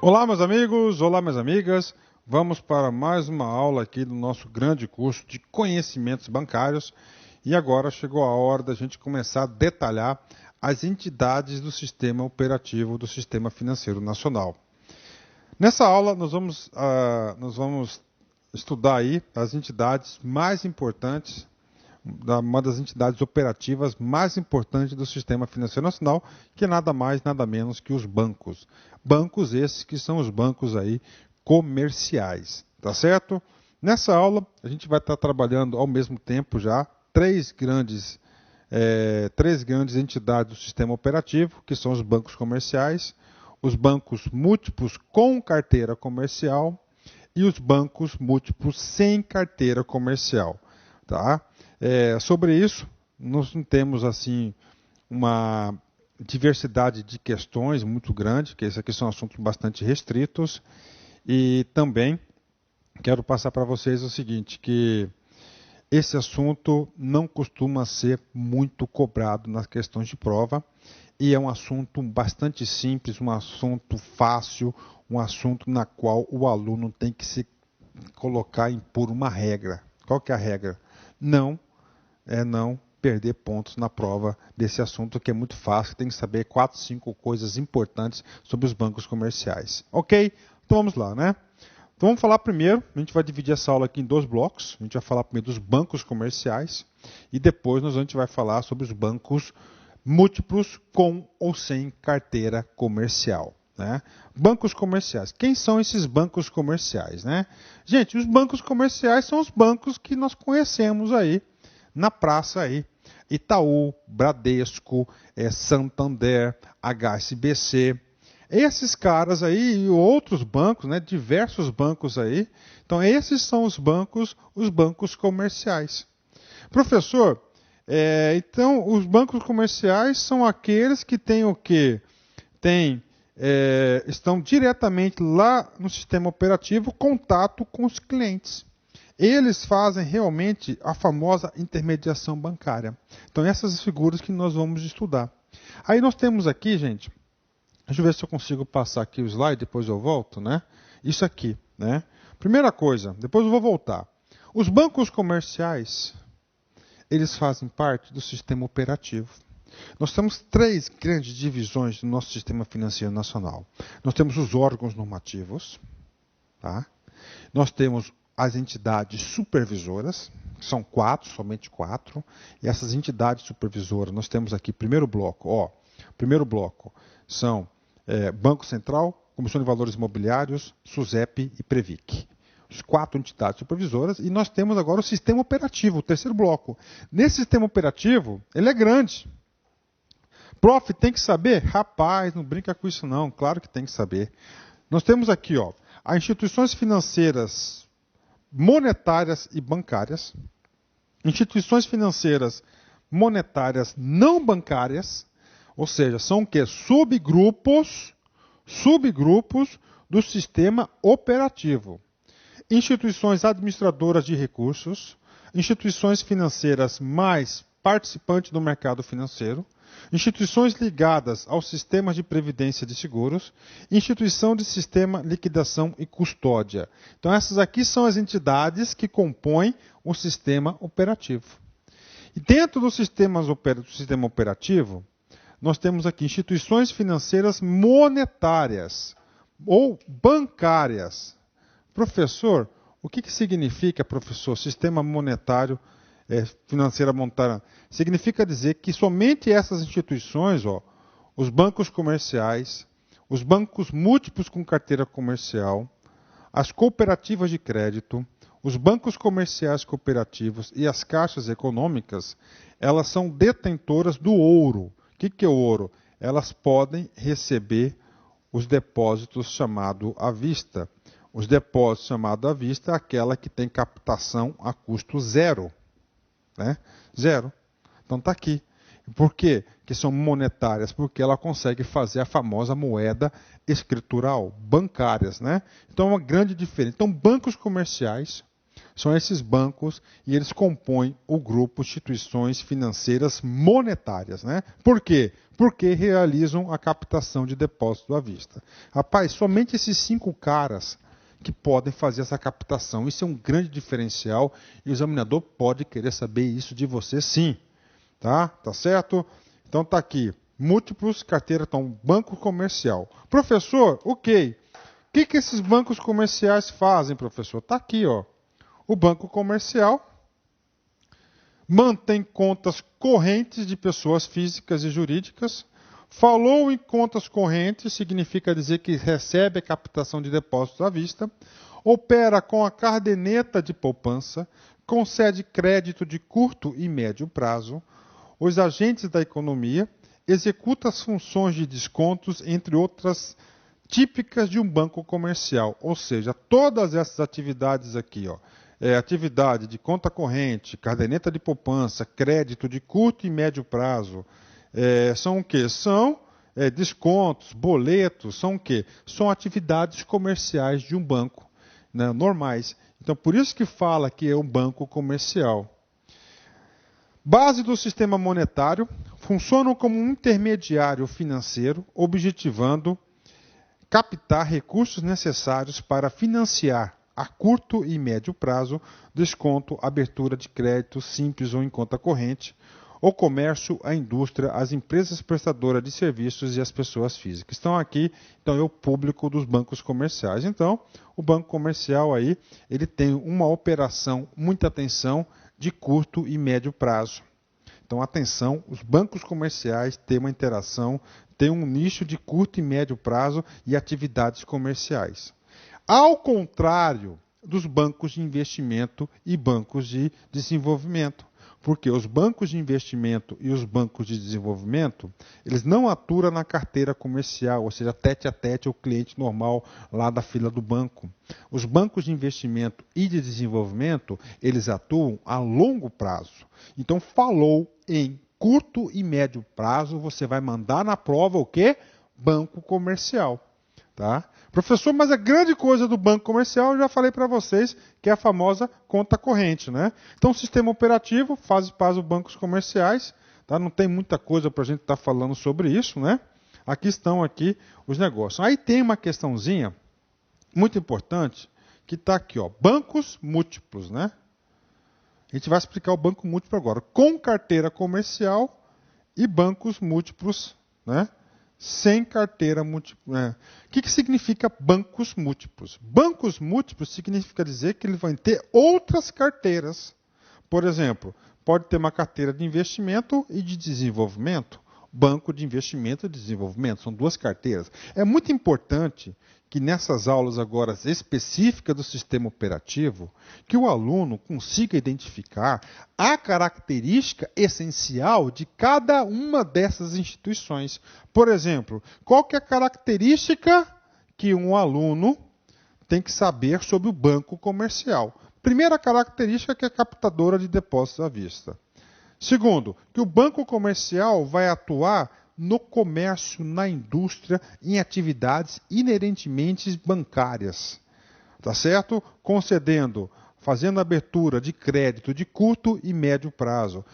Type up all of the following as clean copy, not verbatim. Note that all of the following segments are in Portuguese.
Olá, meus amigos, olá, minhas amigas. Vamos para mais uma aula aqui do nosso grande curso de conhecimentos bancários. E agora chegou a hora da gente começar a detalhar as entidades do sistema operativo do Sistema Financeiro Nacional. Nessa aula, nós vamos estudar aí as entidades mais importantes, uma das entidades operativas mais importantes do Sistema Financeiro Nacional, que é nada mais, nada menos que os bancos. Bancos esses que são os bancos aí comerciais, tá certo? Nessa aula, a gente vai estar trabalhando ao mesmo tempo já três grandes entidades do sistema operativo, que são os bancos comerciais, os bancos múltiplos com carteira comercial e os bancos múltiplos sem carteira comercial, tá? Sobre isso, nós não temos assim uma diversidade de questões muito grande, que esses aqui são assuntos bastante restritos, e também quero passar para vocês o seguinte, que esse assunto não costuma ser muito cobrado nas questões de prova, e é um assunto bastante simples, um assunto fácil, um assunto na qual o aluno tem que se colocar impor uma regra. Qual que é a regra? Não perder pontos na prova desse assunto, que é muito fácil, tem que saber 4, 5 coisas importantes sobre os bancos comerciais. Ok? Então vamos lá, né? Então vamos falar primeiro, a gente vai dividir essa aula aqui em dois blocos, a gente vai falar primeiro dos bancos comerciais e depois a gente vai falar sobre os bancos múltiplos com ou sem carteira comercial. Né? Bancos comerciais. Quem são esses bancos comerciais? Né? Gente, os bancos comerciais são os bancos que nós conhecemos aí na praça aí. Itaú, Bradesco, Santander, HSBC. Esses caras aí e outros bancos, né, diversos bancos aí. Então esses são os bancos comerciais. Professor, então os bancos comerciais são aqueles que têm o quê? Estão diretamente lá no sistema operativo, contato com os clientes. Eles fazem realmente a famosa intermediação bancária. Então essas figuras que nós vamos estudar. Aí nós temos aqui, gente, deixa eu ver se eu consigo passar aqui o slide, depois eu volto, né? Isso aqui, né? Primeira coisa, depois eu vou voltar. Os bancos comerciais, eles fazem parte do sistema operativo. Nós temos três grandes divisões do nosso sistema financeiro nacional. Nós temos os órgãos normativos, tá? Nós temos as entidades supervisoras, são somente quatro, e essas entidades supervisoras, nós temos aqui, primeiro bloco são Banco Central, Comissão de Valores Imobiliários, SUSEP e Previc. As quatro entidades supervisoras, e nós temos agora o sistema operativo, o terceiro bloco. Nesse sistema operativo, ele é grande. Prof, tem que saber? Rapaz, não brinca com isso não, claro que tem que saber. Nós temos aqui, as instituições financeiras monetárias e bancárias, instituições financeiras monetárias não bancárias, ou seja, são o quê? Subgrupos do sistema operativo. Instituições administradoras de recursos, instituições financeiras mais participantes do mercado financeiro, instituições ligadas aos sistemas de previdência de seguros, instituição de sistema, liquidação e custódia. Então essas aqui são as entidades que compõem o sistema operativo. E dentro do sistema operativo, nós temos aqui instituições financeiras monetárias ou bancárias. Professor, o que significa, professor, sistema monetário financeira monetária? Significa dizer que somente essas instituições, os bancos comerciais, os bancos múltiplos com carteira comercial, as cooperativas de crédito, os bancos comerciais cooperativos e as caixas econômicas, elas são detentoras do ouro. O que é o ouro? Elas podem receber os depósitos chamados à vista. Os depósitos chamados à vista é aquela que tem captação a custo zero. Né? Zero. Então está aqui. Por quê que são monetárias? Porque ela consegue fazer a famosa moeda escritural, bancárias. Né? Então é uma grande diferença. Então bancos comerciais São esses bancos e eles compõem o grupo instituições financeiras monetárias, né? Por quê? Porque realizam a captação de depósito à vista. Rapaz, somente esses 5 caras que podem fazer essa captação. Isso é um grande diferencial e o examinador pode querer saber isso de você sim. Tá certo? Então tá aqui. Múltiplos, carteira, então, banco comercial. Professor, ok. O que esses bancos comerciais fazem, professor? Está aqui, ó. O banco comercial mantém contas correntes de pessoas físicas e jurídicas. Falou em contas correntes, significa dizer que recebe a captação de depósitos à vista. Opera com a caderneta de poupança. Concede crédito de curto e médio prazo. Os agentes da economia executam as funções de descontos, entre outras típicas de um banco comercial. Ou seja, todas essas atividades aqui, ó, atividade de conta corrente, caderneta de poupança, crédito de curto e médio prazo, são o quê? São descontos, boletos, são o quê? São atividades comerciais de um banco, né, normais. Então, por isso que fala que é um banco comercial. Base do sistema monetário, funcionam como um intermediário financeiro, objetivando captar recursos necessários para financiar a curto e médio prazo, desconto, abertura de crédito simples ou em conta corrente, o comércio, a indústria, as empresas prestadoras de serviços e as pessoas físicas. Estão aqui, então, é o público dos bancos comerciais. Então, o banco comercial aí, ele tem uma operação, muita atenção, de curto e médio prazo. Então, atenção, os bancos comerciais têm uma interação, têm um nicho de curto e médio prazo e atividades comerciais. Ao contrário dos bancos de investimento e bancos de desenvolvimento. Porque os bancos de investimento e os bancos de desenvolvimento, eles não atuam na carteira comercial, ou seja, tete a tete o cliente normal lá da fila do banco. Os bancos de investimento e de desenvolvimento, eles atuam a longo prazo. Então, falou em curto e médio prazo, você vai mandar na prova o quê? Banco comercial. Tá? Professor, mas a grande coisa do banco comercial, eu já falei para vocês, que é a famosa conta corrente. Né? Então, o sistema operativo faz parte dos bancos comerciais. Tá? Não tem muita coisa para a gente estar falando sobre isso. Né? Aqui estão os negócios. Aí tem uma questãozinha muito importante, que está aqui. Ó, bancos múltiplos. Né? A gente vai explicar o banco múltiplo agora. Com carteira comercial e bancos múltiplos, né? Sem carteira múltipla. O que significa bancos múltiplos? Bancos múltiplos significa dizer que ele vai ter outras carteiras. Por exemplo, pode ter uma carteira de investimento e de desenvolvimento. Banco de investimento e desenvolvimento, são 2 carteiras. É muito importante que nessas aulas agora específicas do sistema operativo, que o aluno consiga identificar a característica essencial de cada uma dessas instituições. Por exemplo, qual que é a característica que um aluno tem que saber sobre o banco comercial? Primeira característica que é captadora de depósitos à vista. Segundo, que o banco comercial vai atuar no comércio, na indústria, em atividades inerentemente bancárias. Tá certo? Fazendo abertura de crédito de curto e médio prazo,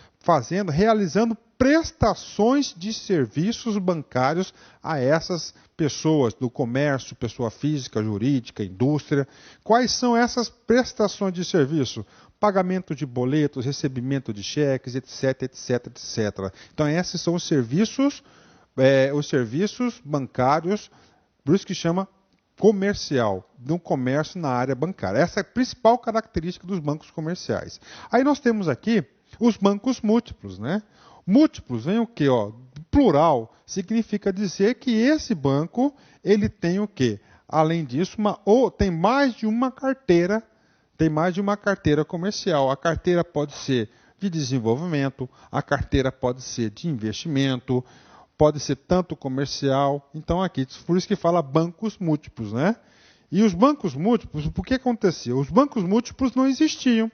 realizando prestações de serviços bancários a essas pessoas do comércio, pessoa física, jurídica, indústria. Quais são essas prestações de serviço? Pagamento de boletos, recebimento de cheques, etc, etc, etc. Então, esses são os serviços bancários, por isso que chama comercial, de um comércio na área bancária. Essa é a principal característica dos bancos comerciais. Aí nós temos aqui os bancos múltiplos, né? Múltiplos vem o quê? Ó, plural significa dizer que esse banco ele tem o quê? Além disso, tem mais de uma carteira. Tem mais de uma carteira comercial. A carteira pode ser de desenvolvimento, a carteira pode ser de investimento, pode ser tanto comercial. Então, aqui, por isso que fala bancos múltiplos, né? E os bancos múltiplos, o que acontecia? Os bancos múltiplos não existiam,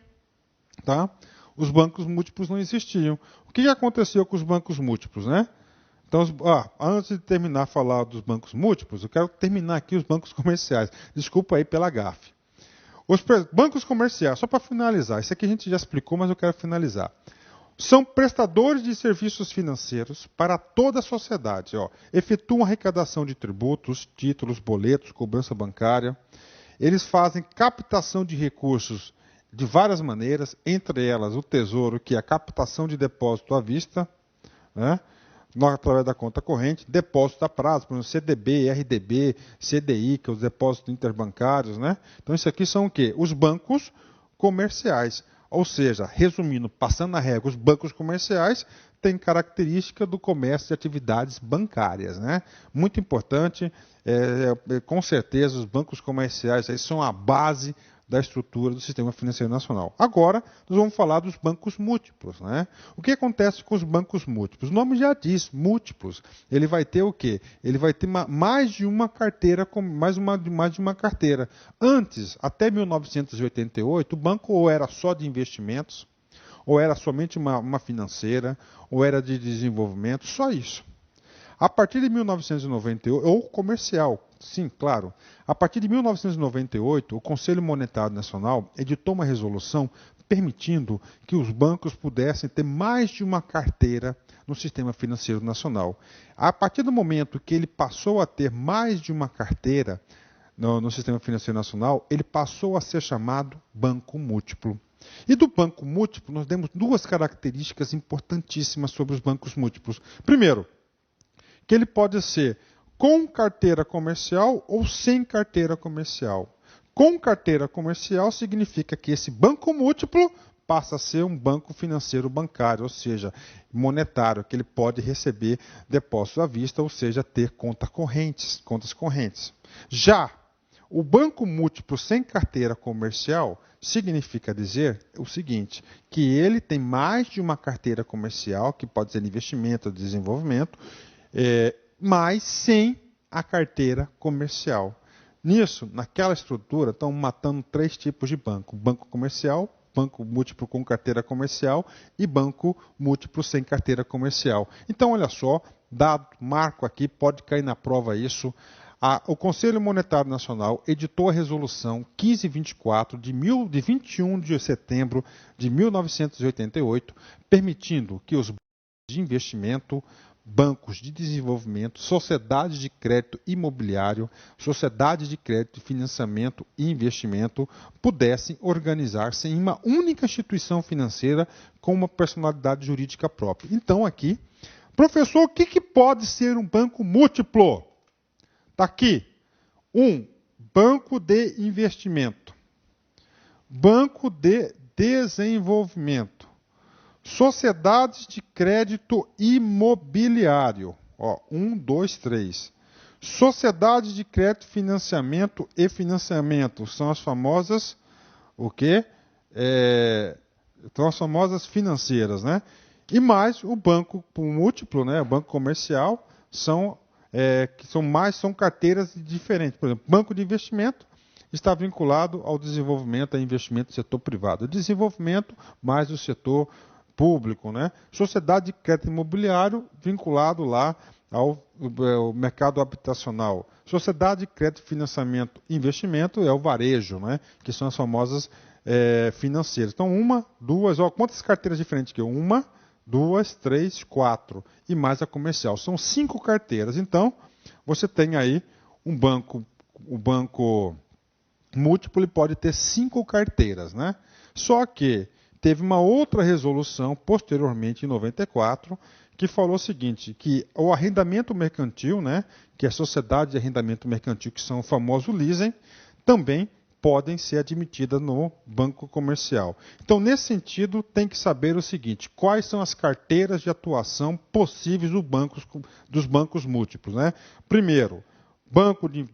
tá? Os bancos múltiplos não existiam. O que aconteceu com os bancos múltiplos, né? Então, antes de terminar a falar dos bancos múltiplos, eu quero terminar aqui os bancos comerciais. Desculpa aí pela gafe. Os bancos comerciais, só para finalizar, isso aqui a gente já explicou, mas eu quero finalizar. São prestadores de serviços financeiros para toda a sociedade. Ó. Efetuam arrecadação de tributos, títulos, boletos, cobrança bancária. Eles fazem captação de recursos de várias maneiras, entre elas o Tesouro, que é a captação de depósito à vista, né? Através da conta corrente, depósito a prazo, por exemplo, CDB, RDB, CDI, que é os depósitos interbancários, né? Então, isso aqui são o quê? Os bancos comerciais. Ou seja, resumindo, passando a régua, os bancos comerciais têm característica do comércio de atividades bancárias, né? Muito importante, com certeza, os bancos comerciais aí são a base da estrutura do sistema financeiro nacional. Agora, nós vamos falar dos bancos múltiplos, né? O que acontece com os bancos múltiplos? O nome já diz, múltiplos. Ele vai ter o quê? Ele vai ter mais de uma carteira, mais de uma carteira. Antes, até 1988, o banco ou era só de investimentos, ou era somente uma financeira, ou era de desenvolvimento, só isso. A partir de 1998, ou comercial, sim, claro. A partir de 1998, o Conselho Monetário Nacional editou uma resolução permitindo que os bancos pudessem ter mais de uma carteira no sistema financeiro nacional. A partir do momento que ele passou a ter mais de uma carteira no sistema financeiro nacional, ele passou a ser chamado banco múltiplo. E do banco múltiplo, nós temos duas características importantíssimas sobre os bancos múltiplos. Primeiro, que ele pode ser com carteira comercial ou sem carteira comercial. Com carteira comercial significa que esse banco múltiplo passa a ser um banco financeiro bancário, ou seja, monetário, que ele pode receber depósito à vista, ou seja, ter contas correntes. Já o banco múltiplo sem carteira comercial significa dizer o seguinte, que ele tem mais de uma carteira comercial, que pode ser de investimento ou de desenvolvimento, mas sem a carteira comercial. Nisso, naquela estrutura, estão matando três tipos de banco. Banco comercial, banco múltiplo com carteira comercial e banco múltiplo sem carteira comercial. Então, olha só, dado, marco aqui, pode cair na prova isso. O Conselho Monetário Nacional editou a resolução 1524 de 21 de setembro de 1988, permitindo que os bancos de investimento, bancos de desenvolvimento, sociedades de crédito imobiliário, sociedades de crédito, financiamento e investimento pudessem organizar-se em uma única instituição financeira com uma personalidade jurídica própria. Então aqui, professor, o que pode ser um banco múltiplo? Está aqui. Banco de investimento. Banco de desenvolvimento. Sociedades de crédito imobiliário. Ó, 1, 2, 3. Sociedades de crédito, financiamento e financiamento. São as famosas, o quê? São as famosas financeiras, né? E mais o banco múltiplo, né? O banco comercial, são carteiras diferentes. Por exemplo, banco de investimento está vinculado ao desenvolvimento, a investimento do setor privado. O desenvolvimento mais do setor público, né? Sociedade de crédito imobiliário vinculado lá ao mercado habitacional. Sociedade de crédito, financiamento e investimento é o varejo, né? Que são as famosas financeiras. Então, 1, 2, quantas carteiras diferentes aqui? 1, 2, 3, 4 e mais a comercial. São 5 carteiras. Então, você tem aí o banco múltiplo, ele pode ter 5 carteiras, né? Só que teve uma outra resolução, posteriormente, em 94, que falou o seguinte, que o arrendamento mercantil, né, que é a sociedade de arrendamento mercantil, que são o famoso leasing, também podem ser admitidas no banco comercial. Então, nesse sentido, tem que saber o seguinte, quais são as carteiras de atuação possíveis dos bancos múltiplos, né? Primeiro, banco de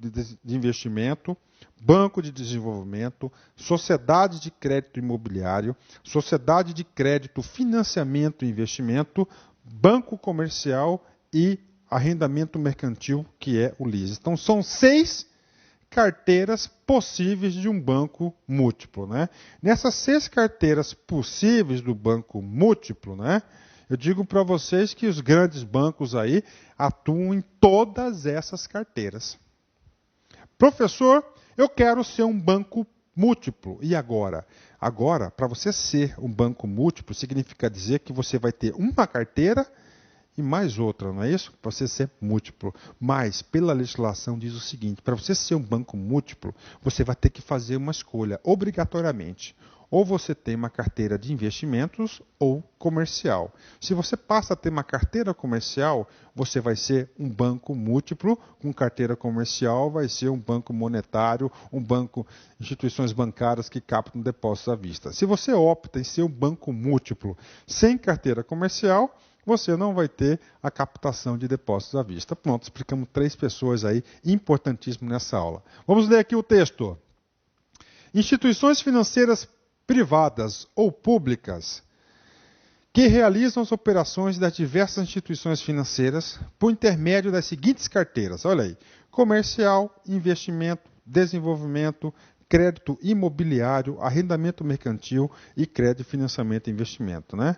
investimento, banco de desenvolvimento, sociedade de crédito imobiliário, sociedade de crédito, financiamento e investimento, banco comercial e arrendamento mercantil, que é o leasing. Então, são 6 carteiras possíveis de um banco múltiplo, né? Nessas 6 carteiras possíveis do banco múltiplo, né? Eu digo para vocês que os grandes bancos aí atuam em todas essas carteiras. Professor, eu quero ser um banco múltiplo. E agora? Agora, para você ser um banco múltiplo, significa dizer que você vai ter uma carteira e mais outra, não é isso? Para você ser múltiplo. Mas, pela legislação, diz o seguinte: para você ser um banco múltiplo, você vai ter que fazer uma escolha, obrigatoriamente. Ou você tem uma carteira de investimentos ou comercial. Se você passa a ter uma carteira comercial, você vai ser um banco múltiplo. Com carteira comercial, vai ser um banco monetário, um banco, instituições bancárias que captam depósitos à vista. Se você opta em ser um banco múltiplo sem carteira comercial, você não vai ter a captação de depósitos à vista. Pronto, explicamos 3 pessoas aí, importantíssimo nessa aula. Vamos ler aqui o texto. Instituições financeiras privadas ou públicas que realizam as operações das diversas instituições financeiras por intermédio das seguintes carteiras. Olha aí, comercial, investimento, desenvolvimento, crédito imobiliário, arrendamento mercantil e crédito, financiamento e investimento, né?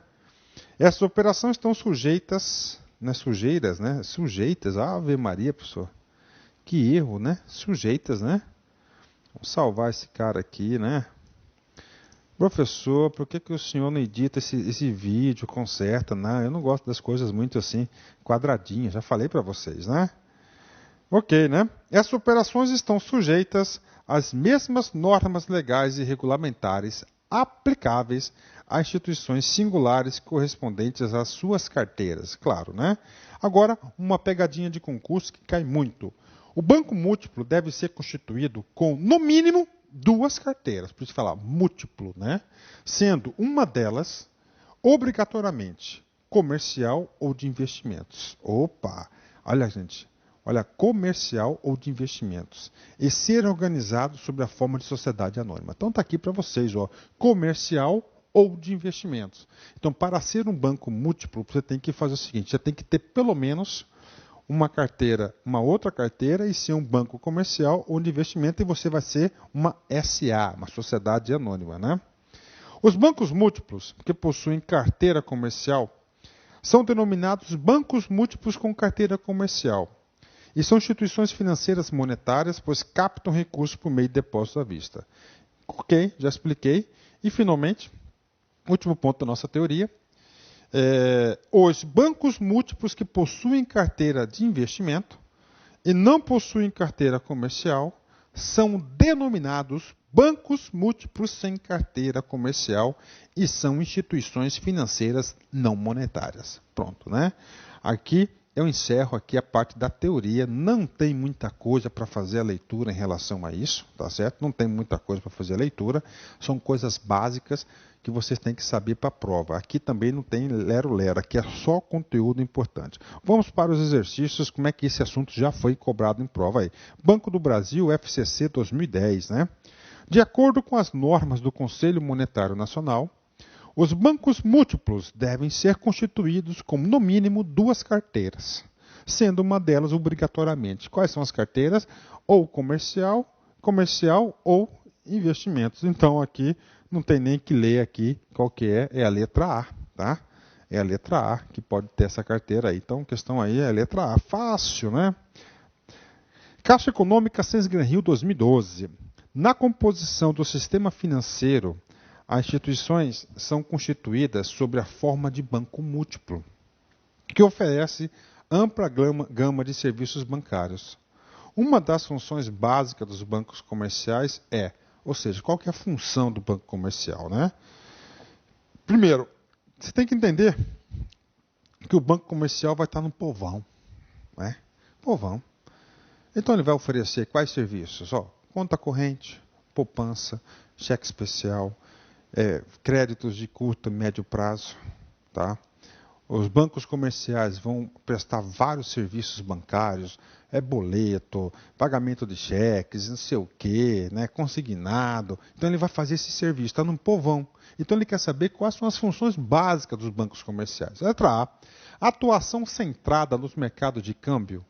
Essas operações estão sujeitas, né, sujeitas, Ave Maria, professor. Que erro, né? Sujeitas, né? Vamos salvar esse cara aqui, né? Professor, por que o senhor não edita esse vídeo, conserta? Não, eu não gosto das coisas muito assim, quadradinhas, já falei para vocês, né? Ok, né? Essas operações estão sujeitas às mesmas normas legais e regulamentares aplicáveis a instituições singulares correspondentes às suas carteiras, claro, né? Agora, uma pegadinha de concurso que cai muito. O banco múltiplo deve ser constituído com, no mínimo, 2 carteiras, por isso falar múltiplo, né? Sendo uma delas, obrigatoriamente, comercial ou de investimentos. Opa! Olha, gente, olha, comercial ou de investimentos. E ser organizado sob a forma de sociedade anônima. Então está aqui para vocês, ó, comercial ou de investimentos. Então, para ser um banco múltiplo, você tem que fazer o seguinte, você tem que ter pelo menos uma carteira, uma outra carteira e ser um banco comercial ou de investimento e você vai ser uma SA, uma sociedade anônima, né? Os bancos múltiplos que possuem carteira comercial são denominados bancos múltiplos com carteira comercial e são instituições financeiras monetárias, pois captam recursos por meio de depósitos à vista. Ok, já expliquei. E, finalmente, último ponto da nossa teoria. Os bancos múltiplos que possuem carteira de investimento e não possuem carteira comercial são denominados bancos múltiplos sem carteira comercial e são instituições financeiras não monetárias. Pronto, né? Aqui eu encerro aqui a parte da teoria. Não tem muita coisa para fazer a leitura em relação a isso, tá certo? Não tem muita coisa para fazer a leitura. São coisas básicas que vocês têm que saber para a prova. Aqui também não tem lero-lero, aqui é só conteúdo importante. Vamos para os exercícios, como é que esse assunto já foi cobrado em prova aí. Banco do Brasil, FCC 2010, né? De acordo com as normas do Conselho Monetário Nacional, os bancos múltiplos devem ser constituídos com, no mínimo, 2 carteiras, sendo uma delas obrigatoriamente. Quais são as carteiras? Ou comercial ou investimentos. Então, aqui não tem nem que ler aqui qual que é a letra A, tá? É a letra A que pode ter essa carteira aí. Então, a questão aí é a letra A. Fácil, né? Caixa Econômica Sesgran-Rio 2012. Na composição do sistema financeiro, as instituições são constituídas sob a forma de banco múltiplo, que oferece ampla gama de serviços bancários. Uma das funções básicas dos bancos comerciais ou seja, qual que é a função do banco comercial, né? Primeiro, você tem que entender que o banco comercial vai estar no povão, né? Povão. Então ele vai oferecer quais serviços? Conta corrente, poupança, cheque especial, créditos de curto e médio prazo, tá? Os bancos comerciais vão prestar vários serviços bancários, boleto, pagamento de cheques, não sei o quê, né, consignado. Então ele vai fazer esse serviço, está no povão. Então ele quer saber quais são as funções básicas dos bancos comerciais. Letra A, atuação centrada nos mercados de câmbio,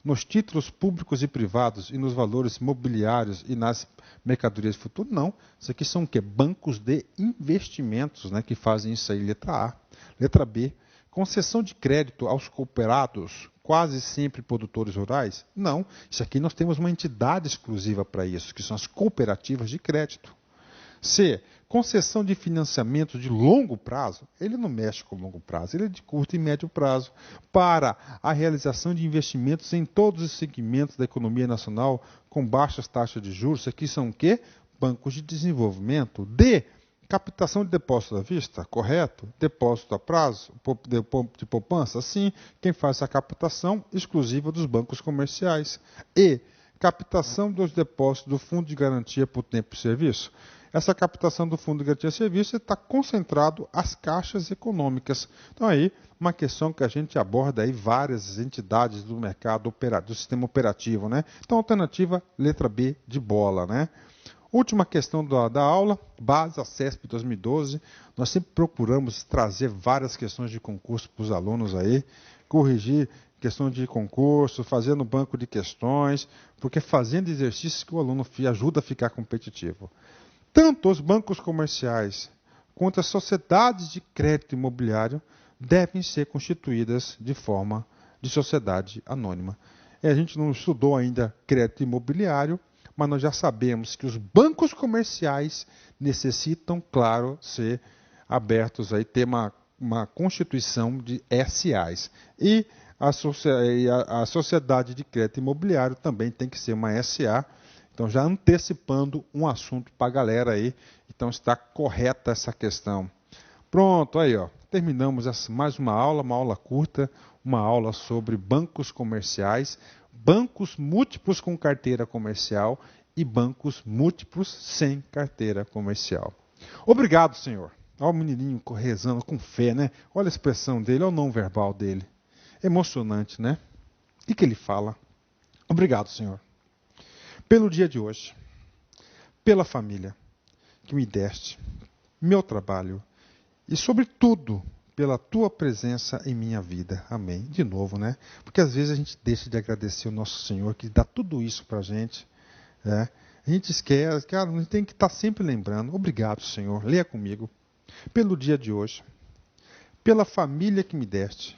nos títulos públicos e privados e nos valores mobiliários e nas mercadorias de futuro? Não. Isso aqui são o quê? Bancos de investimentos, né, que fazem isso aí. Letra A. Letra B, concessão de crédito aos cooperados quase sempre produtores rurais? Não. Isso aqui nós temos uma entidade exclusiva para isso, que são as cooperativas de crédito. C. Concessão de financiamento de longo prazo. Ele não mexe com longo prazo, ele é de curto e médio prazo. Para a realização de investimentos em todos os segmentos da economia nacional com baixas taxas de juros. Isso aqui são o quê? Bancos de desenvolvimento. D. Captação de depósito à vista, correto? Depósito a prazo, de poupança, sim. Quem faz essa captação exclusiva dos bancos comerciais. E. Captação dos depósitos do Fundo de Garantia por Tempo de Serviço. Essa captação do Fundo de Garantia de Serviço está concentrado às caixas econômicas. Então aí, uma questão que a gente aborda aí várias entidades do mercado do sistema operativo, né? Então, alternativa, letra B de bola, né? Última questão da aula, base ACESP 2012. Nós sempre procuramos trazer várias questões de concurso para os alunos aí, corrigir questão de concurso, fazendo banco de questões, porque fazendo exercícios que o aluno ajuda a ficar competitivo. Tanto os bancos comerciais quanto as sociedades de crédito imobiliário devem ser constituídas de forma de sociedade anônima. A gente não estudou ainda crédito imobiliário, mas nós já sabemos que os bancos comerciais necessitam, claro, ser abertos, aí, ter uma constituição de SAs. E a sociedade de crédito imobiliário também tem que ser uma SA. Então, já antecipando um assunto para a galera aí. Então, está correta essa questão. Pronto, aí, ó. Terminamos mais uma aula curta, uma aula sobre bancos comerciais, bancos múltiplos com carteira comercial e bancos múltiplos sem carteira comercial. Obrigado, Senhor. Olha o menininho rezando com fé, né? Olha a expressão dele, olha o não verbal dele. Emocionante, né? O que ele fala? Obrigado, Senhor, pelo dia de hoje, pela família que me deste, meu trabalho e, sobretudo, pela tua presença em minha vida. Amém. De novo, né? Porque às vezes a gente deixa de agradecer o nosso Senhor, que dá tudo isso para a gente. A gente esquece, cara, a gente tem que estar sempre lembrando. Obrigado, Senhor. Leia comigo. Pelo dia de hoje, pela família que me deste,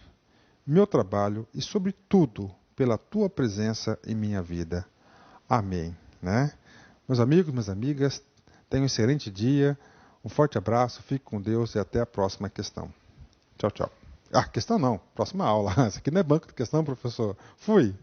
meu trabalho e, sobretudo, pela tua presença em minha vida. Amém. Né? Meus amigos, minhas amigas, tenham um excelente dia, um forte abraço, fique com Deus e até a próxima questão. Tchau, tchau. Questão não, próxima aula. Isso aqui não é banco de questão, professor. Fui.